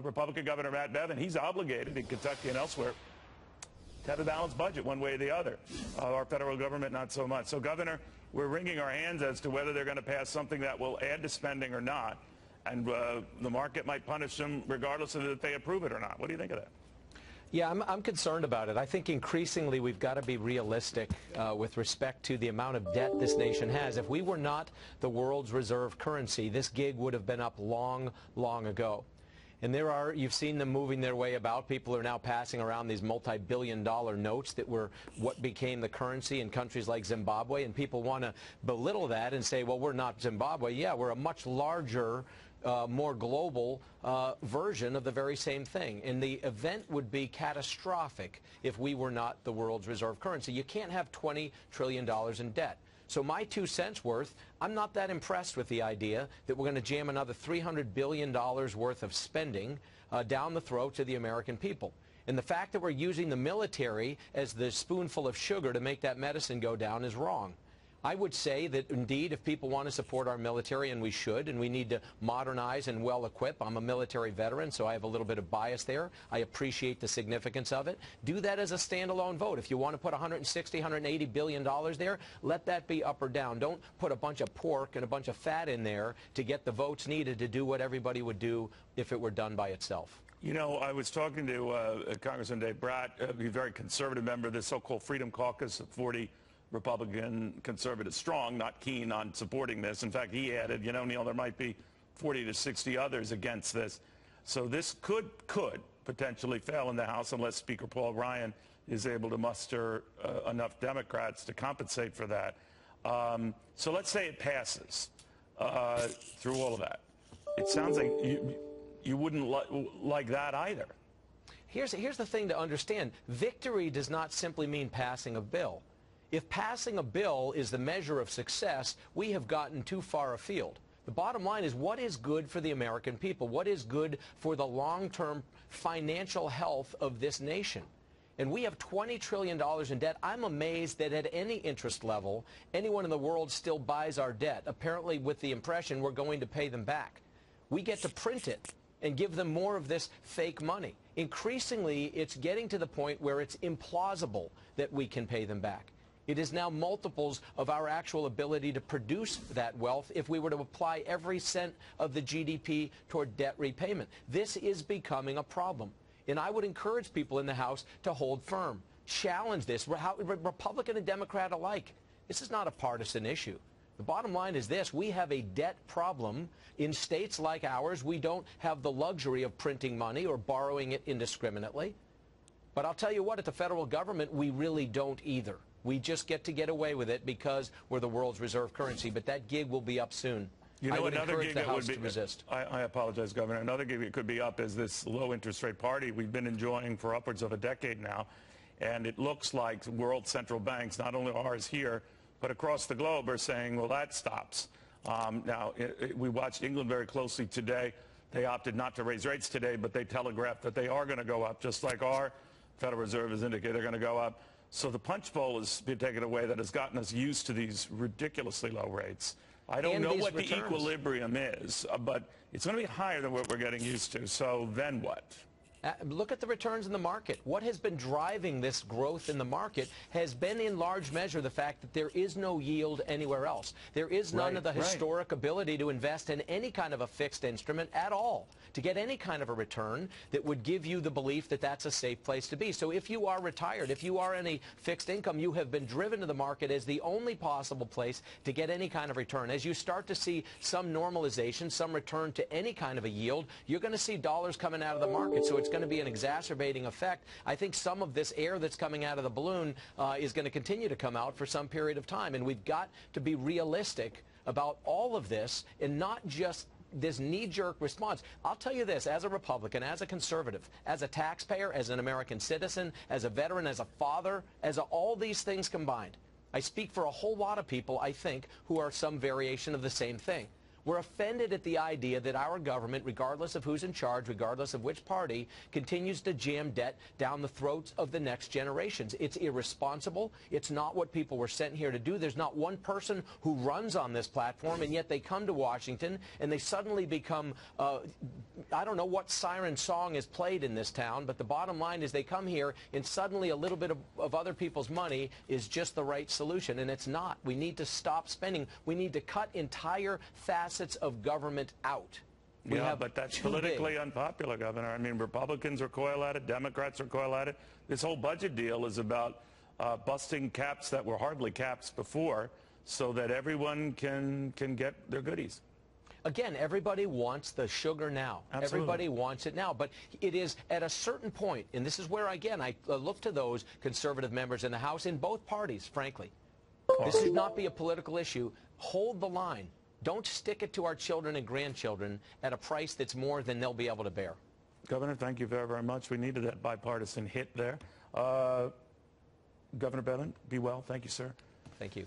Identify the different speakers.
Speaker 1: Republican Governor Matt Bevin, he's obligated in Kentucky and elsewhere to have a balanced budget one way or the other. Our federal government, not so much. So, Governor, we're wringing our hands as to whether they're going to pass something that will add to spending or not. And the market might punish them regardless of if they approve it or not. What do you think of that?
Speaker 2: Yeah, I'm concerned about it. I think increasingly we've got to be realistic with respect to the amount of debt this nation has. If we were not the world's reserve currency, this gig would have been up long, long ago. And you've seen them moving their way about. People are now passing around these multi-billion-dollar notes that were what became the currency in countries like Zimbabwe. And people want to belittle that and say, well, we're not Zimbabwe. Yeah, we're a much larger, more global version of the very same thing. And the event would be catastrophic if we were not the world's reserve currency. You can't have $20 trillion in debt. So my 2 cents worth, I'm not that impressed with the idea that we're going to jam another $300 billion worth of spending down the throats of the American people. And the fact that we're using the military as the spoonful of sugar to make that medicine go down is wrong. I would say that, indeed, if people want to support our military, and we should, and we need to modernize and well-equip. I'm a military veteran, so I have a little bit of bias there. I appreciate the significance of it. Do that as a standalone vote. If you want to put $160, $180 billion there, let that be up or down. Don't put a bunch of pork and a bunch of fat in there to get the votes needed to do what everybody would do if it were done by itself.
Speaker 1: You know, I was talking to Congressman Dave Brat, a very conservative member of the so-called Freedom Caucus of 40 Republican conservatives, strong, not keen on supporting this. In fact, he added, you know, Neil, there might be 40 to 60 others against this. So this could potentially fail in the House unless Speaker Paul Ryan is able to muster enough Democrats to compensate for that. So let's say it passes through all of that. It sounds like you wouldn't like that either.
Speaker 2: Here's the thing to understand. Victory does not simply mean passing a bill. If passing a bill is the measure of success, we have gotten too far afield. The bottom line is, what is good for the American people? What is good for the long-term financial health of this nation? And we have $20 trillion in debt. I'm amazed that at any interest level, anyone in the world still buys our debt, apparently with the impression we're going to pay them back. We get to print it and give them more of this fake money. Increasingly, it's getting to the point where it's implausible that we can pay them back. It is now multiples of our actual ability to produce that wealth if we were to apply every cent of the GDP toward debt repayment. This is becoming a problem. And I would encourage people in the House to hold firm, challenge this, Republican and Democrat alike. This is not a partisan issue. The bottom line is this: we have a debt problem in states like ours. We don't have the luxury of printing money or borrowing it indiscriminately. But I'll tell you what, at the federal government, we really don't either. We just get away with it because we're the world's reserve currency. But that gig will be up soon.
Speaker 1: You know,
Speaker 2: I would
Speaker 1: another
Speaker 2: encourage
Speaker 1: gig
Speaker 2: the
Speaker 1: that
Speaker 2: House
Speaker 1: would be,
Speaker 2: to resist.
Speaker 1: I apologize, Governor. Another gig that could be up is this low interest rate party we've been enjoying for upwards of a decade now. And it looks like world central banks, not only ours here, but across the globe, are saying, well, that stops. Now, we watched England very closely today. They opted not to raise rates today, but they telegraphed that they are going to go up, just like our Federal Reserve has indicated they're going to go up. So the punch bowl has been taken away that has gotten us used to these ridiculously low rates. I don't know what the equilibrium is, but it's going to be higher than what we're getting used to. So then what?
Speaker 2: Look at the returns in the market. What has been driving this growth in the market has been in large measure the fact that there is no yield anywhere else. There is none of the historic ability to invest in any kind of a fixed instrument at all, to get any kind of a return that would give you the belief that that's a safe place to be. So if you are retired, if you are in a fixed income, you have been driven to the market as the only possible place to get any kind of return. As you start to see some normalization, some return to any kind of a yield, you're going to see dollars coming out of the market. So it's going to be an exacerbating effect. I think some of this air that's coming out of the balloon is going to continue to come out for some period of time. And we've got to be realistic about all of this and not just this knee-jerk response. I'll tell you this, as a Republican, as a conservative, as a taxpayer, as an American citizen, as a veteran, as a father, as all these things combined, I speak for a whole lot of people, I think, who are some variation of the same thing. We're offended at the idea that our government, regardless of who's in charge, regardless of which party, continues to jam debt down the throats of the next generations. It's irresponsible. It's not what people were sent here to do. There's not one person who runs on this platform, and yet they come to Washington and they suddenly become, I don't know what siren song is played in this town, but the bottom line is they come here and suddenly a little bit of other people's money is just the right solution, and it's not. We need to stop spending. We need to cut entire facets of government out.
Speaker 1: Yeah, but that's politically unpopular, Governor. I mean, Republicans recoil at it, Democrats recoil at it. This whole budget deal is about busting caps that were hardly caps before so that everyone can get their goodies.
Speaker 2: Again, everybody wants the sugar now.
Speaker 1: Absolutely.
Speaker 2: Everybody wants it now. But it is at a certain point, and this is where, again, I look to those conservative members in the House in both parties, frankly. This should not be a political issue. Hold the line. Don't stick it to our children and grandchildren at a price that's more than they'll be able to bear.
Speaker 1: Governor, thank you very, very much. We needed that bipartisan hit there. Governor Bevin, be well. Thank you, sir.
Speaker 2: Thank you.